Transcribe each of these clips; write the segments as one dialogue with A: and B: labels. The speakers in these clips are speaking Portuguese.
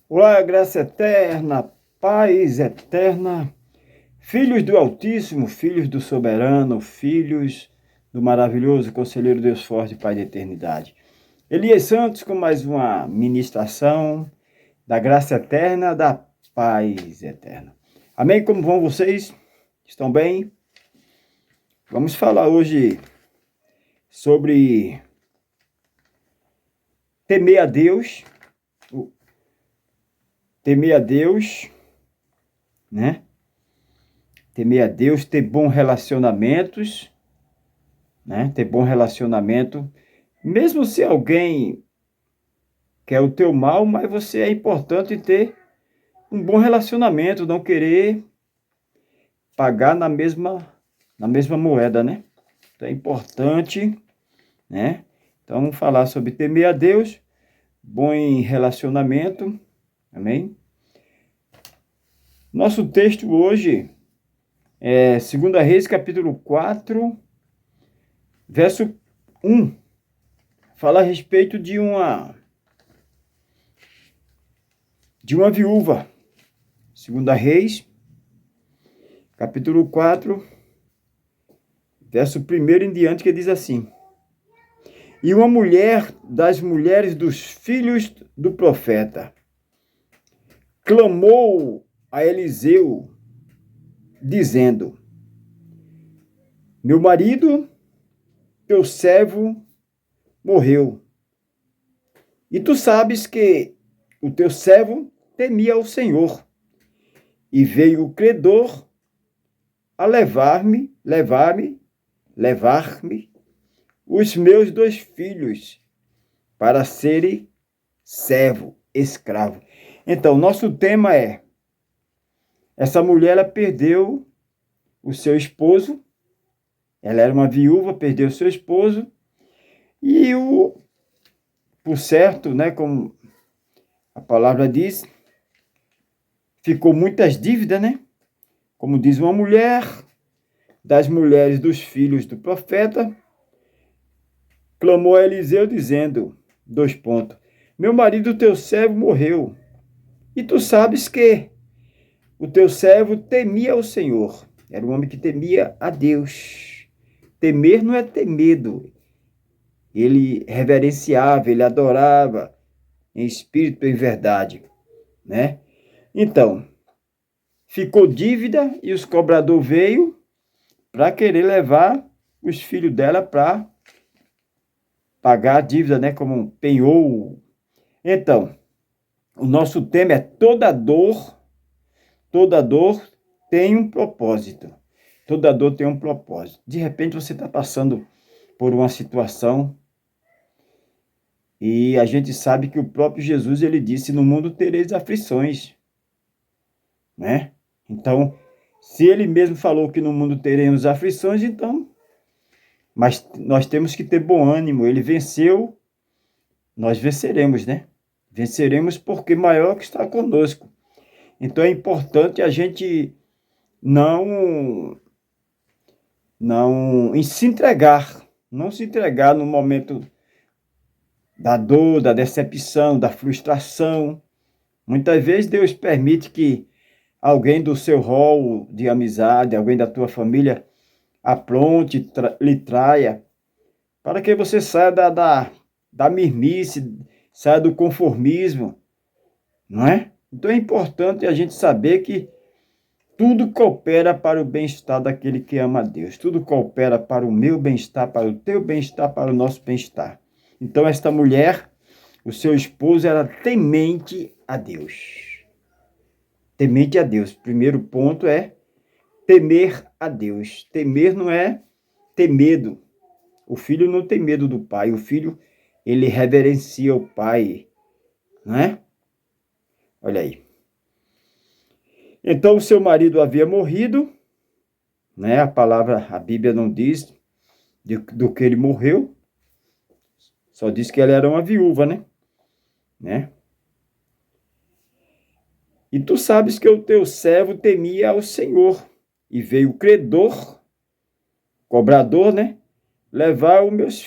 A: Olá, graça eterna, paz eterna, filhos do Altíssimo, filhos do Soberano, filhos do maravilhoso Conselheiro Deus Forte, Pai da Eternidade. Elias Santos com mais uma ministração da graça eterna, da paz eterna. Amém? Como vão vocês? Estão bem? Vamos falar hoje sobre temer a Deus, né? Temer a Deus, ter bons relacionamentos, né? Ter bom relacionamento, mesmo se alguém quer o teu mal, mas você é importante ter um bom relacionamento, não querer pagar na mesma moeda, né? Então é importante, né? Então vamos falar sobre temer a Deus, bom relacionamento, amém? Nosso texto hoje é 2 Reis, capítulo 4, verso 1. Fala a respeito de uma viúva. 2 Reis, capítulo 4, verso 1 em diante, que diz assim: E uma mulher das mulheres dos filhos do profeta clamou a Eliseu, dizendo: Meu marido, teu servo, morreu. E tu sabes que o teu servo temia o Senhor. E veio o credor a levar-me os meus 2 filhos para serem servo, escravo. Então, nosso tema é: essa mulher, ela perdeu o seu esposo, ela era uma viúva, perdeu o seu esposo, e por certo, né, como a palavra diz, ficou muitas dívidas, né? Como diz uma mulher das mulheres dos filhos do profeta, clamou a Eliseu dizendo, 2 pontos, meu marido, teu servo, morreu. E tu sabes que o teu servo temia o Senhor. Era um homem que temia a Deus. Temer não é ter medo. Ele reverenciava, ele adorava em espírito e em verdade, né? Então, ficou dívida e os cobradores veio para querer levar os filhos dela para pagar a dívida, né? Como penhou. Então, o nosso tema é toda dor tem um propósito. Toda dor tem um propósito. De repente você está passando por uma situação e a gente sabe que o próprio Jesus, ele disse, no mundo tereis aflições, né? Então, se ele mesmo falou que no mundo teremos aflições, então, mas nós temos que ter bom ânimo. Ele venceu, nós venceremos, né? Venceremos porque maior que está conosco. Então é importante a gente não se entregar no momento da dor, da decepção, da frustração. Muitas vezes Deus permite que alguém do seu rol de amizade, alguém da tua família, apronte, lhe traia, para que você saia da mesmice, saia do conformismo, não é? Então é importante a gente saber que tudo coopera para o bem-estar daquele que ama a Deus. Tudo coopera para o meu bem-estar, para o teu bem-estar, para o nosso bem-estar. Então esta mulher, o seu esposo, era temente a Deus. Temente a Deus. Primeiro ponto é temer a Deus. Temer não é ter medo. O filho não tem medo do pai. O filho, ele reverencia o pai, não é? Olha aí. Então o seu marido havia morrido, né? A Bíblia não diz do que ele morreu, só diz que ela era uma viúva, né? E tu sabes que o teu servo temia ao Senhor, e veio o credor, cobrador, né? Levar os meus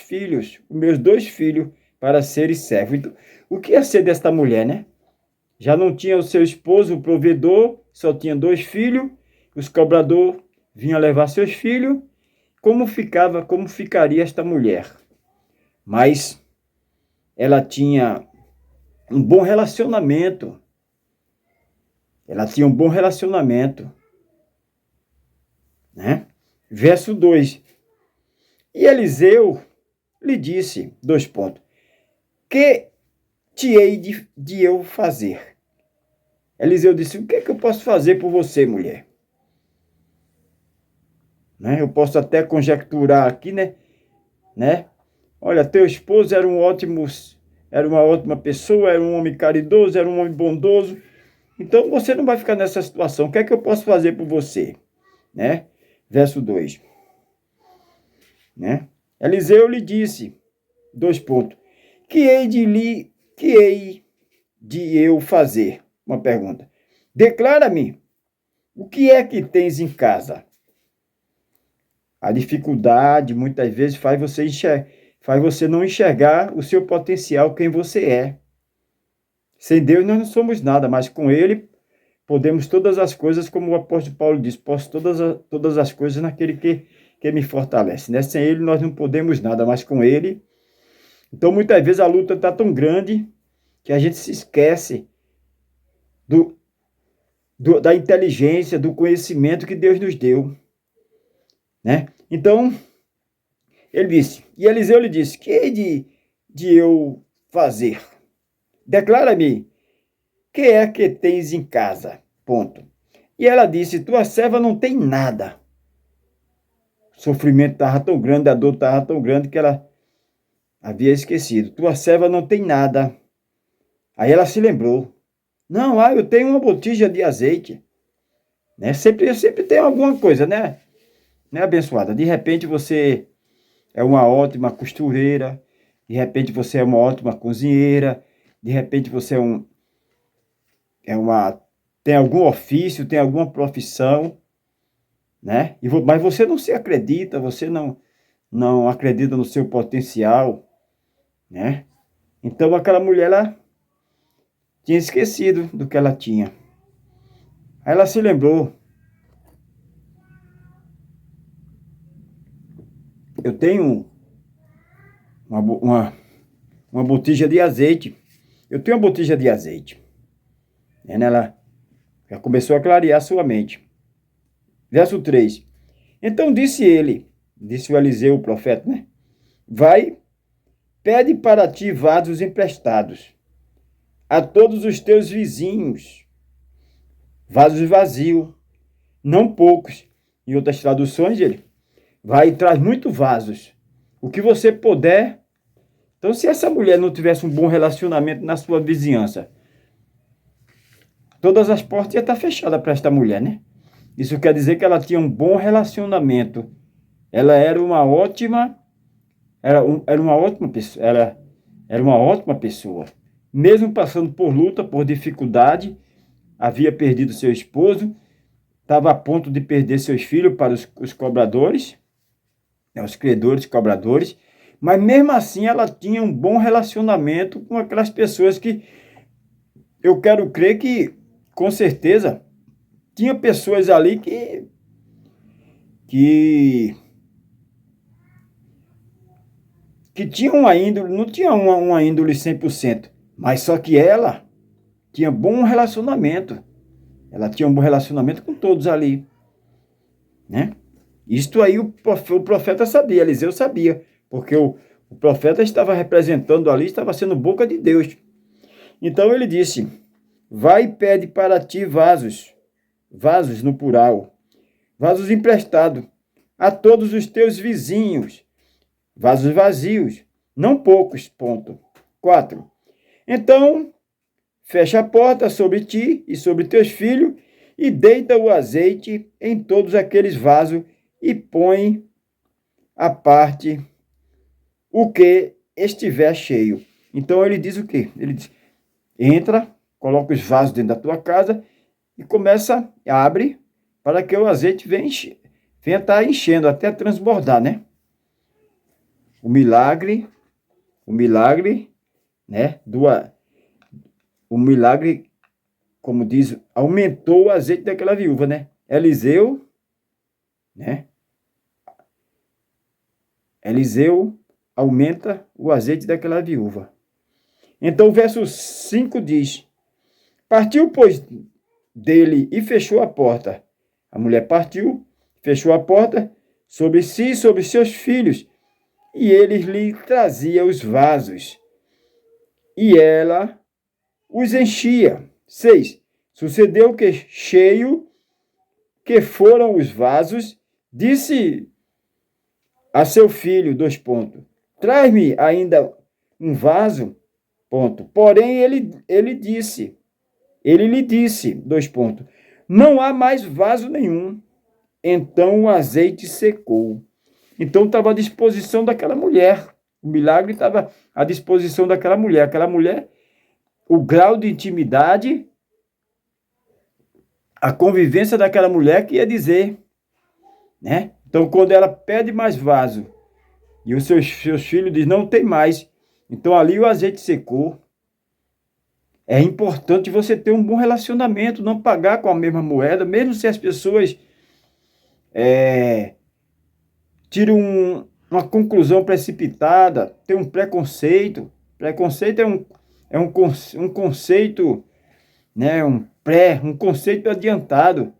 A: 2 filhos, para serem servos. Então, o que ia ser desta mulher, né? Já não tinha o seu esposo, o provedor, só tinha 2 filhos, os cobradores vinham levar seus filhos. Como ficaria esta mulher? Mas ela tinha um bom relacionamento. Ela tinha um bom relacionamento, né? Verso 2. E Eliseu lhe disse, 2 pontos, que te hei de eu fazer? Eliseu disse, o que é que eu posso fazer por você, mulher? Né? Eu posso até conjecturar aqui, né? Olha, teu esposo era uma ótima pessoa, era um homem caridoso, era um homem bondoso. Então você não vai ficar nessa situação. O que é que eu posso fazer por você? Né? Verso 2. Né? Eliseu lhe disse, 2 pontos, que hei de eu fazer? Uma pergunta. Declara-me, o que é que tens em casa? A dificuldade, muitas vezes, faz você não enxergar o seu potencial, quem você é. Sem Deus nós não somos nada, mas com Ele podemos todas as coisas, como o apóstolo Paulo diz, posso todas as coisas naquele que me fortalece. Né? Sem Ele nós não podemos nada, mas com Ele. Então, muitas vezes a luta está tão grande que a gente se esquece da inteligência, do conhecimento que Deus nos deu. Né? Então, ele disse, e Eliseu lhe disse, que hei de eu fazer? Declara-me, que é que tens em casa? Ponto. E ela disse, tua serva não tem nada. O sofrimento estava tão grande, a dor estava tão grande que ela havia esquecido. Tua serva não tem nada. Aí ela se lembrou. Não, eu tenho uma botija de azeite. Né? Sempre tem alguma coisa, né? Né, abençoada? De repente você é uma ótima costureira, de repente você é uma ótima cozinheira, de repente você tem algum ofício, tem alguma profissão, né? Mas você não se acredita, você não acredita no seu potencial, né? Então aquela mulher, ela tinha esquecido do que ela tinha. Aí ela se lembrou. Eu tenho uma botija de azeite. Eu tenho uma botija de azeite. Ela já começou a clarear sua mente. Verso 3. Então disse o Eliseu, o profeta, né? Vai, pede para ti vasos emprestados a todos os teus vizinhos, vasos vazios, não poucos. Em outras traduções, ele vai e traz muitos vasos. O que você puder. Então, se essa mulher não tivesse um bom relacionamento na sua vizinhança, todas as portas iam estar fechadas para esta mulher, né? Isso quer dizer que ela tinha um bom relacionamento. Ela era uma ótima, era uma ótima pessoa. Era uma ótima pessoa. Mesmo passando por luta, por dificuldade, havia perdido seu esposo, estava a ponto de perder seus filhos para os cobradores, né, os credores cobradores, mas mesmo assim ela tinha um bom relacionamento com aquelas pessoas que eu quero crer que, com certeza, tinha pessoas ali que tinham uma índole, não tinha uma índole 100%, mas só que ela tinha bom relacionamento. Ela tinha um bom relacionamento com todos ali, né? Isto aí o profeta sabia, Eliseu sabia, porque o profeta estava representando ali, estava sendo boca de Deus. Então ele disse, vai e pede para ti vasos no plural, vasos emprestados a todos os teus vizinhos, vasos vazios, não poucos, ponto. 4. Então, fecha a porta sobre ti e sobre teus filhos e deita o azeite em todos aqueles vasos e põe à parte o que estiver cheio. Então ele diz o quê? Ele diz, entra, coloca os vasos dentro da tua casa e abre para que o azeite venha estar enchendo até transbordar, né? O milagre, né? O milagre como diz, aumentou o azeite daquela viúva, né? Eliseu, né? Eliseu aumenta o azeite daquela viúva. Então o verso 5 diz: partiu, pois, dele e fechou a porta. A mulher partiu, fechou a porta sobre si e sobre seus filhos, e eles lhe trazia os vasos, e ela os enchia. 6. Sucedeu que, cheio que foram os vasos, disse a seu filho, 2 pontos, traz-me ainda um vaso, ponto. Porém, ele lhe disse, 2 pontos, não há mais vaso nenhum. Então o azeite secou. Então estava à disposição daquela mulher. O milagre estava à disposição daquela mulher. Aquela mulher, o grau de intimidade, a convivência daquela mulher que ia dizer, né? Então, quando ela pede mais vaso e os seus filhos dizem, não tem mais, então ali o azeite secou. É importante você ter um bom relacionamento, não pagar com a mesma moeda, mesmo se as pessoas tiram uma conclusão precipitada, tem um preconceito. Preconceito um conceito, né? Um conceito adiantado,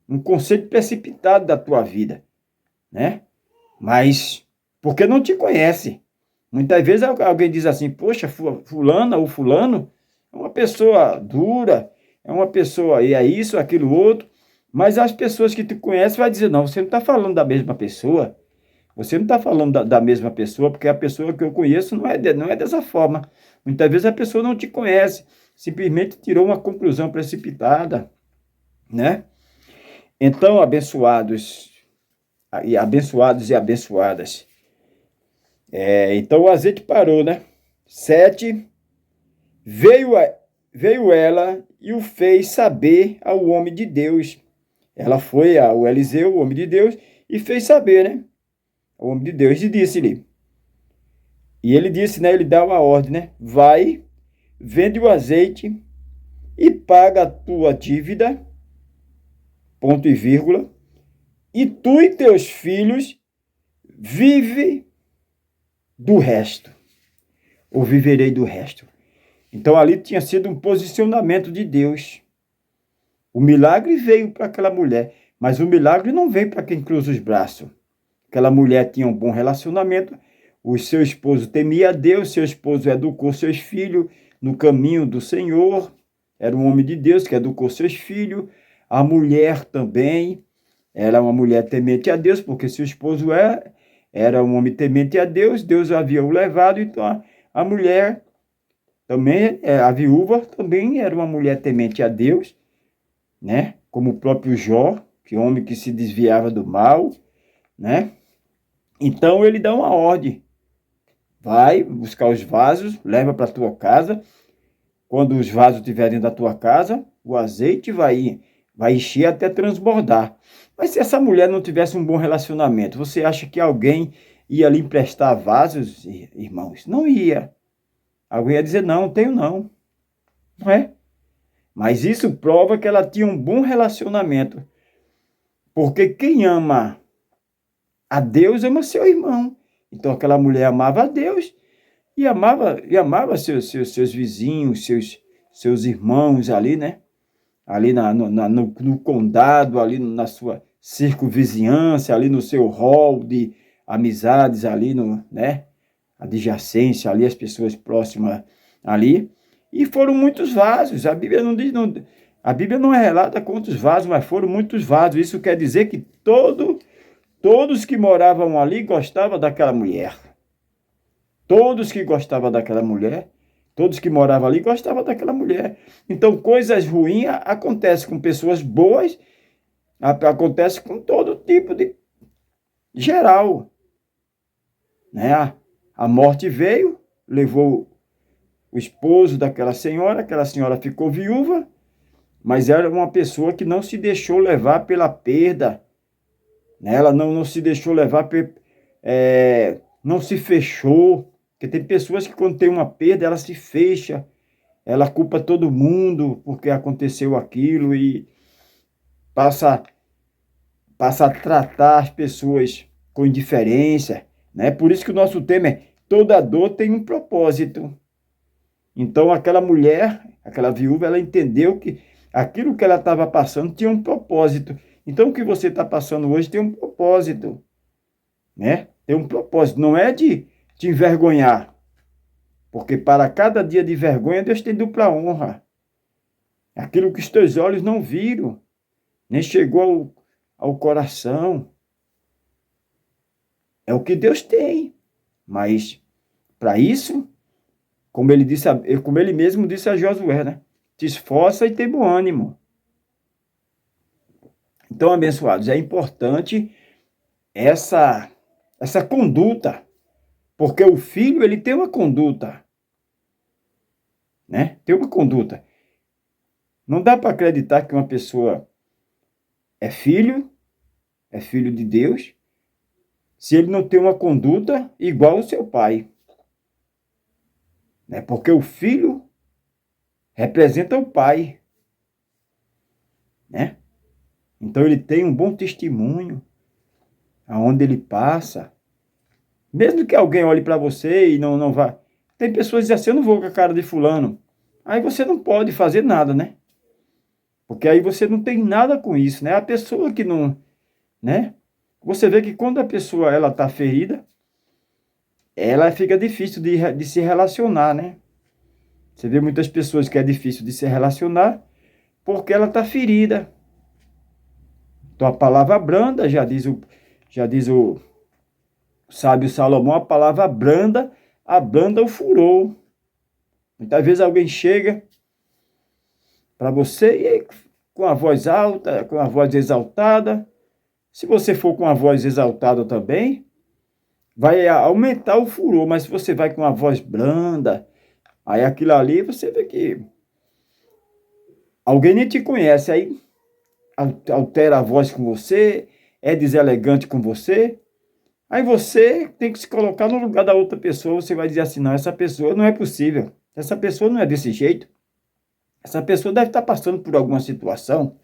A: um conceito precipitado da tua vida, né? Mas porque não te conhece. Muitas vezes alguém diz assim, poxa, fulana ou fulano é uma pessoa dura, é uma pessoa, e é isso, aquilo, outro. Mas as pessoas que te conhecem vão dizer, não, você não está falando da mesma pessoa. Você não está falando da mesma pessoa, porque a pessoa que eu conheço não é dessa forma. Muitas vezes a pessoa não te conhece, simplesmente tirou uma conclusão precipitada, né? Então, abençoados e abençoadas. Então o azeite parou, né? 7, veio ela e o fez saber ao homem de Deus. Ela foi ao Eliseu, o homem de Deus, e fez saber, né? O homem de Deus, e disse-lhe. E ele disse, né? Ele dá uma ordem, né? Vai, vende o azeite e paga a tua dívida, ponto e vírgula, e tu e teus filhos vive do resto, ou viverei do resto. Então ali tinha sido um posicionamento de Deus. O milagre veio para aquela mulher, mas o milagre não veio para quem cruza os braços. Aquela mulher tinha um bom relacionamento, o seu esposo temia a Deus, seu esposo educou seus filhos no caminho do Senhor, era um homem de Deus que educou seus filhos, a mulher também, era uma mulher temente a Deus, porque seu esposo era um homem temente a Deus, Deus havia o levado, então a mulher também, a viúva também era uma mulher temente a Deus, né? Como o próprio Jó, que homem que se desviava do mal, né? Então ele dá uma ordem, vai buscar os vasos, leva para a tua casa, quando os vasos estiverem da tua casa, o azeite vai encher até transbordar. Mas se essa mulher não tivesse um bom relacionamento, você acha que alguém ia lhe emprestar vasos, irmãos? Não ia. Alguém ia dizer, não tenho não. Não é? Mas isso prova que ela tinha um bom relacionamento. Porque quem ama a Deus ama seu irmão. Então aquela mulher amava a Deus e amava seus vizinhos, seus irmãos ali, né? Ali no condado, ali na sua circunvizinhança, ali no seu hall de amizades, ali né? Adjacência, ali as pessoas próximas ali. E foram muitos vasos. A Bíblia não diz, a Bíblia não é relata quantos vasos, mas foram muitos vasos. Isso quer dizer que todos que moravam ali gostavam daquela mulher. Todos que gostavam daquela mulher, todos que moravam ali gostavam daquela mulher. Então, coisas ruins acontecem com pessoas boas, acontece com todo tipo de geral. Né? A morte veio, levou o esposo daquela senhora, aquela senhora ficou viúva, mas era uma pessoa que não se deixou levar pela perda, né? Ela não se deixou levar, não se fechou, porque tem pessoas que quando tem uma perda, ela se fecha, ela culpa todo mundo porque aconteceu aquilo e passa, passa a tratar as pessoas com indiferença, né? Por isso que o nosso tema é toda dor tem um propósito. Então aquela mulher, aquela viúva, ela entendeu que aquilo que ela estava passando tinha um propósito. Então o que você está passando hoje tem um propósito, né? Tem um propósito, não é de te envergonhar, porque para cada dia de vergonha Deus tem dupla honra. Aquilo que os teus olhos não viram, nem chegou ao coração, é o que Deus tem. Mas para isso, como ele disse, como ele mesmo disse a Josué, né? Te esforça e tem bom ânimo. Então, abençoados, é importante essa conduta, porque o filho ele tem uma conduta, né? Tem uma conduta. Não dá para acreditar que uma pessoa é filho de Deus, se ele não tem uma conduta igual ao seu pai, né? Porque o filho representa o pai, né? Então ele tem um bom testemunho aonde ele passa. Mesmo que alguém olhe para você e não vá. Tem pessoas que dizem assim, eu não vou com a cara de fulano. Aí você não pode fazer nada, né? Porque aí você não tem nada com isso, né? A pessoa que não, né? Você vê que quando a pessoa ela está ferida, ela fica difícil de se relacionar, né? Você vê muitas pessoas que é difícil de se relacionar porque ela está ferida. Então a palavra branda, já diz o sábio Salomão, a palavra branda, abranda o furor. Muitas vezes alguém chega para você e com a voz alta, com a voz exaltada. Se você for com a voz exaltada também, vai aumentar o furor, mas se você vai com a voz branda, aí aquilo ali você vê que alguém nem te conhece, aí altera a voz com você, é deselegante com você, aí você tem que se colocar no lugar da outra pessoa, você vai dizer assim, não, essa pessoa não é possível, essa pessoa não é desse jeito, essa pessoa deve estar passando por alguma situação.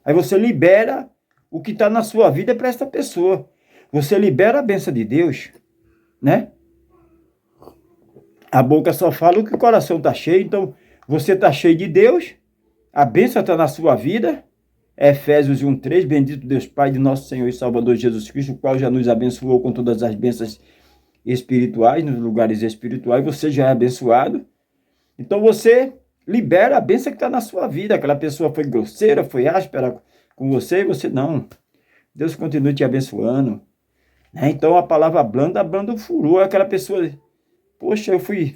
A: Aí você libera o que está na sua vida para essa pessoa. Você libera a bênção de Deus, né? A boca só fala o que o coração está cheio, então você está cheio de Deus, a bênção está na sua vida. Efésios 1:3, bendito Deus Pai de nosso Senhor e Salvador Jesus Cristo, o qual já nos abençoou com todas as bênçãos espirituais, nos lugares espirituais, você já é abençoado. Então você libera a bênção que está na sua vida. Aquela pessoa foi grosseira, foi áspera com você, e você não. Deus continue te abençoando, né? Então a palavra branda, abranda o furor. Aquela pessoa, poxa, eu fui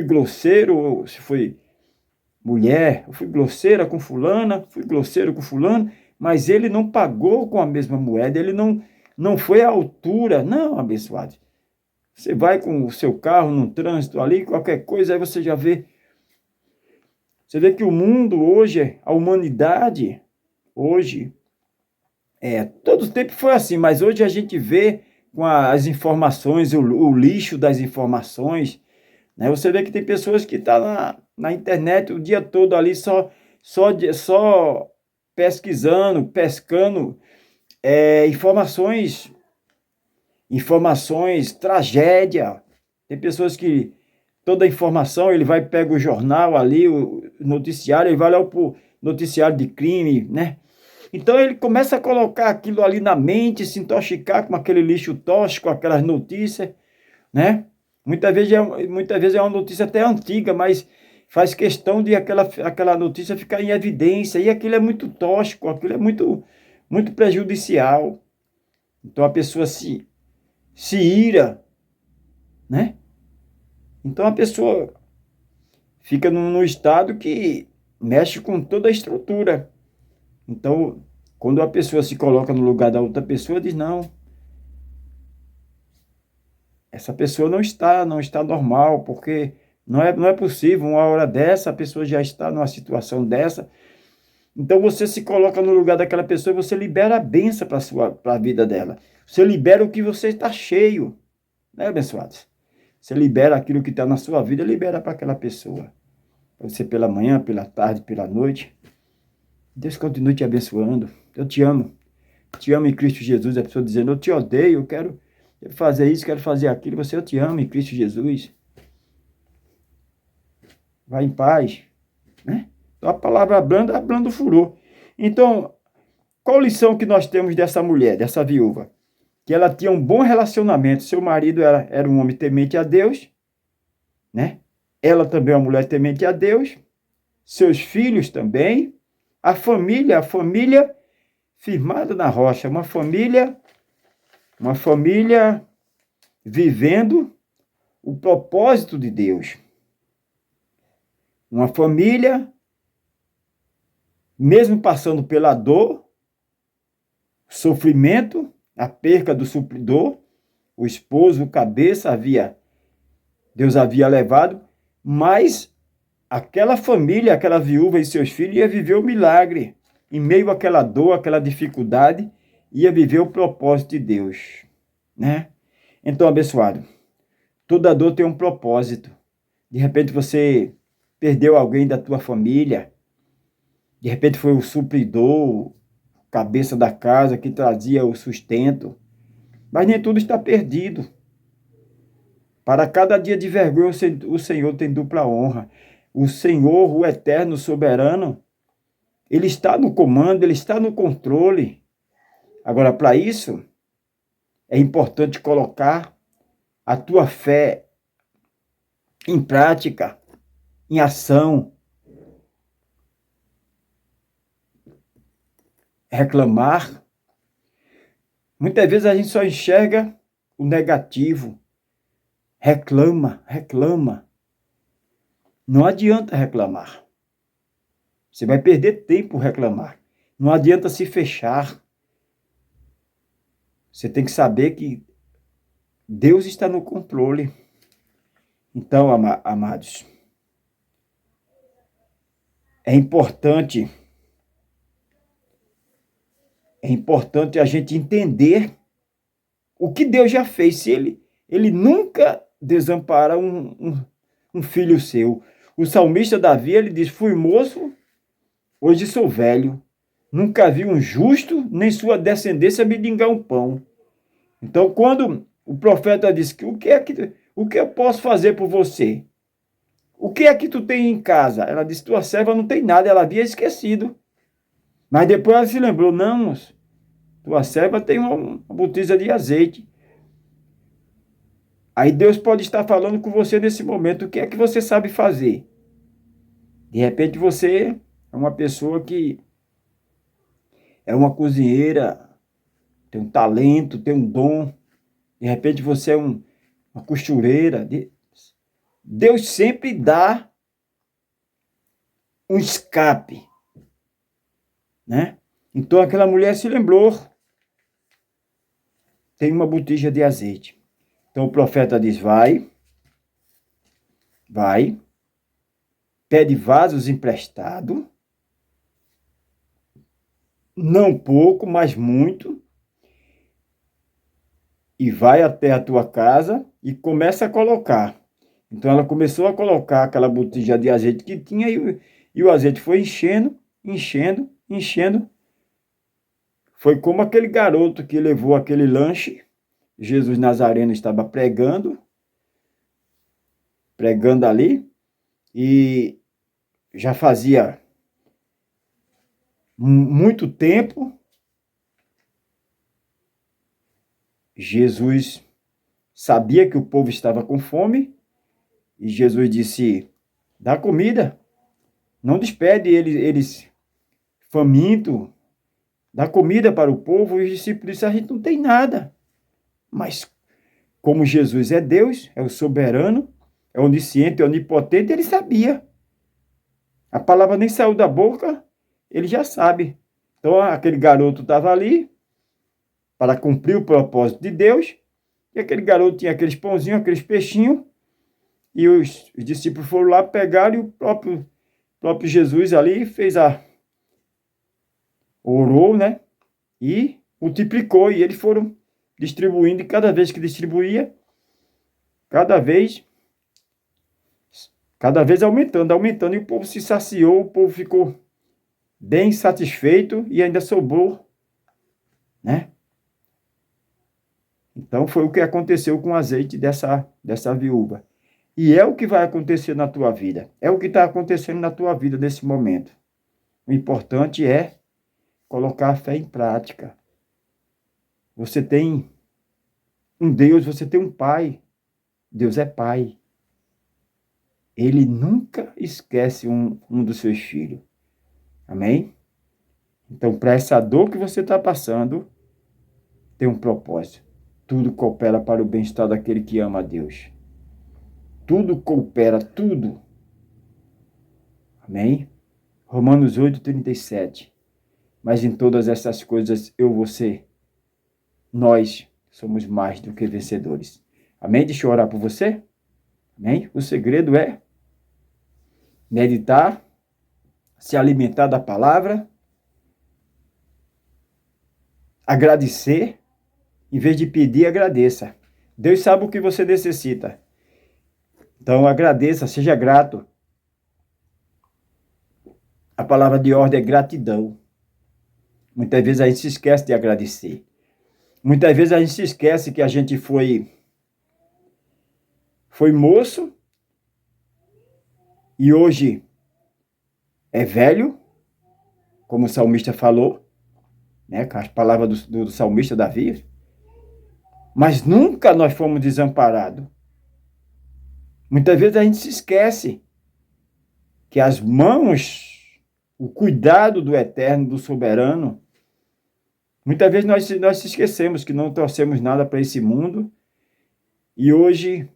A: grosseiro, se foi mulher, eu fui grosseira com fulana, fui grosseiro com fulano, mas ele não pagou com a mesma moeda, ele não foi à altura. Não, abençoado. Você vai com o seu carro no trânsito ali, qualquer coisa, aí você já vê. Você vê que o mundo hoje, a humanidade, hoje, todo o tempo foi assim, mas hoje a gente vê com as informações, o lixo das informações, né? Você vê que tem pessoas que estão na internet o dia todo ali só pesquisando, pescando informações, tragédia. Tem pessoas que toda informação, ele vai pega o jornal ali, o noticiário, ele vai lá pro noticiário de crime, né? Então ele começa a colocar aquilo ali na mente, se intoxicar com aquele lixo tóxico, aquelas notícias, né? Muitas vezes é uma notícia até antiga, mas faz questão de aquela notícia ficar em evidência, e aquilo é muito tóxico, aquilo é muito prejudicial. Então a pessoa se ira, né? Então a pessoa fica num estado que mexe com toda a estrutura. Então, quando a pessoa se coloca no lugar da outra pessoa, diz, não, essa pessoa não está normal, porque não é possível, uma hora dessa, a pessoa já está numa situação dessa. Então você se coloca no lugar daquela pessoa e você libera a bênção para a vida dela. Você libera o que você está cheio, né, abençoados? Você libera aquilo que está na sua vida, libera para aquela pessoa. Você pela manhã, pela tarde, pela noite. Deus continue te abençoando. Eu te amo. Te amo em Cristo Jesus. A pessoa dizendo, eu te odeio, eu quero fazer isso, quero fazer aquilo. Você, eu te amo em Cristo Jesus. Vai em paz. Né? Então a palavra abranda o furor. Então, qual lição que nós temos dessa mulher, dessa viúva? Que ela tinha um bom relacionamento. Seu marido era um homem temente a Deus, né? Ela também é uma mulher temente a Deus. Seus filhos também. A família firmada na rocha. Uma família vivendo o propósito de Deus. Uma família, mesmo passando pela dor, sofrimento, a perca do supridor, o esposo, o cabeça, Deus havia levado, mas aquela família, aquela viúva e seus filhos ia viver o milagre. Em meio àquela dor, àquela dificuldade, ia viver o propósito de Deus, né? Então, abençoado, toda dor tem um propósito. De repente você perdeu alguém da tua família, de repente foi o supridor, cabeça da casa que trazia o sustento, mas nem tudo está perdido. Para cada dia de vergonha, o Senhor tem dupla honra. O Senhor, o eterno, soberano, Ele está no comando, Ele está no controle. Agora, para isso, é importante colocar a tua fé em prática, em ação. Reclamar. Muitas vezes a gente só enxerga o negativo. Reclama. Não adianta reclamar. Você vai perder tempo reclamar. Não adianta se fechar. Você tem que saber que Deus está no controle. Então, amados, é importante a gente entender o que Deus já fez. Se ele nunca desampara um filho seu. O salmista Davi, ele diz, fui moço, hoje sou velho. Nunca vi um justo, nem sua descendência mendigar um pão. Então, quando o profeta diz que o que eu posso fazer por você? O que é que tu tem em casa? Ela disse, tua serva não tem nada, ela havia esquecido. Mas depois ela se lembrou, não, moço, tua serva tem uma botija de azeite. Aí Deus pode estar falando com você nesse momento, o que é que você sabe fazer? De repente você é uma pessoa que é uma cozinheira, tem um talento, tem um dom. De repente você é uma costureira. Deus sempre dá um escape, né? Então aquela mulher se lembrou, tem uma botija de azeite. Então o profeta diz, vai, pede vasos emprestados, não pouco, mas muito, e vai até a tua casa e começa a colocar. Então ela começou a colocar aquela botija de azeite que tinha e o azeite foi enchendo. Foi como aquele garoto que levou aquele lanche. Jesus Nazareno estava pregando ali, e já fazia muito tempo. Jesus sabia que o povo estava com fome, e Jesus disse, dá comida, não despede eles famintos, dá comida para o povo. E os discípulos disseram, a gente não tem nada. Mas como Jesus é Deus, é o soberano, é onisciente, é onipotente, ele sabia. A palavra nem saiu da boca, ele já sabe. Então aquele garoto estava ali para cumprir o propósito de Deus, e aquele garoto tinha aqueles pãozinhos, aqueles peixinhos, e os discípulos foram lá, pegaram, e o próprio Jesus ali orou, né? E multiplicou, e eles foram distribuindo, e cada vez que distribuía, cada vez Cada vez aumentando, aumentando, e o povo se saciou, o povo ficou bem satisfeito e ainda sobrou, né? Então foi o que aconteceu com o azeite dessa viúva. E é o que vai acontecer na tua vida. É o que está acontecendo na tua vida nesse momento. O importante é colocar a fé em prática. Você tem um Deus, você tem um Pai. Deus é Pai. Ele nunca esquece um dos seus filhos. Amém? Então, para essa dor que você está passando, tem um propósito. Tudo coopera para o bem-estar daquele que ama a Deus. Tudo coopera, tudo. Amém? Romanos 8:37. Mas em todas essas coisas, nós somos mais do que vencedores. Amém? Deixa eu orar por você. Amém? O segredo é meditar, se alimentar da palavra, agradecer. Em vez de pedir, agradeça. Deus sabe o que você necessita. Então, agradeça, seja grato. A palavra de ordem é gratidão. Muitas vezes a gente se esquece de agradecer. Muitas vezes a gente se esquece que a gente foi moço e hoje é velho, como o salmista falou, né, com as palavras do salmista Davi. Mas nunca nós fomos desamparados. Muitas vezes a gente se esquece que as mãos, o cuidado do Eterno, do Soberano, muitas vezes nós se esquecemos que não trouxemos nada para esse mundo e hoje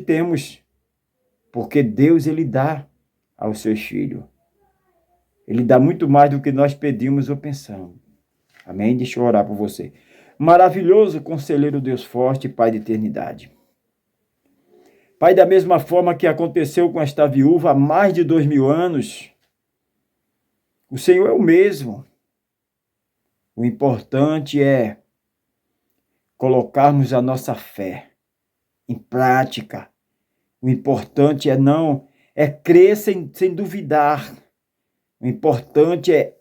A: temos, porque Deus ele dá aos seus filhos. Ele dá muito mais do que nós pedimos ou pensamos. Amém? Deixa eu orar por você. Maravilhoso conselheiro Deus forte, Pai de eternidade. Pai, da mesma forma que aconteceu com esta viúva há mais de 2000 anos, o Senhor é o mesmo. O importante é colocarmos a nossa fé em prática. O importante é crer sem duvidar. O importante é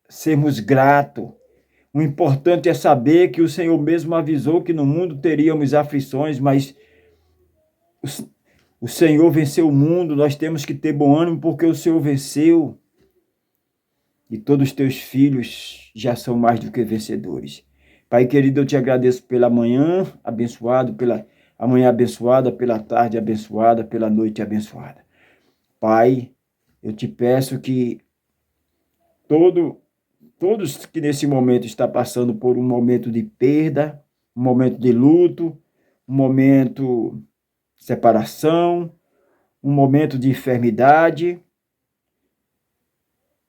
A: sermos gratos. O importante é saber que o Senhor mesmo avisou que no mundo teríamos aflições, mas o Senhor venceu o mundo, nós temos que ter bom ânimo porque o Senhor venceu. E todos os teus filhos já são mais do que vencedores. Pai querido, eu te agradeço pela manhã abençoada, pela tarde abençoada, pela noite abençoada. Pai, eu te peço que todos que nesse momento estão passando por um momento de perda, um momento de luto, um momento de separação, um momento de enfermidade,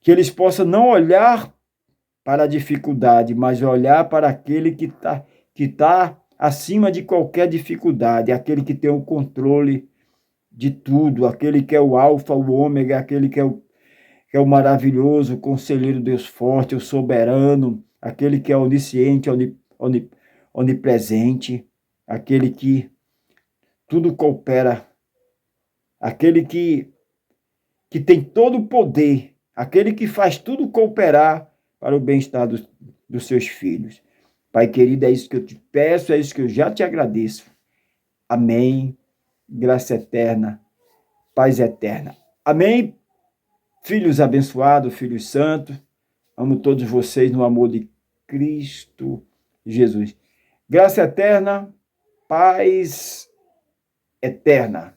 A: que eles possam não olhar para a dificuldade, mas olhar para aquele que tá acima de qualquer dificuldade, aquele que tem o controle de tudo, aquele que é o alfa, o ômega, aquele que é o maravilhoso, o conselheiro Deus forte, o soberano, aquele que é onisciente, onipresente, aquele que tudo coopera, aquele que tem todo o poder, aquele que faz tudo cooperar para o bem-estar dos seus filhos. Pai querido, é isso que eu te peço, é isso que eu já te agradeço. Amém. Graça eterna, paz eterna. Amém. Filhos abençoados, filhos santos, amo todos vocês no amor de Cristo Jesus. Graça eterna, paz eterna.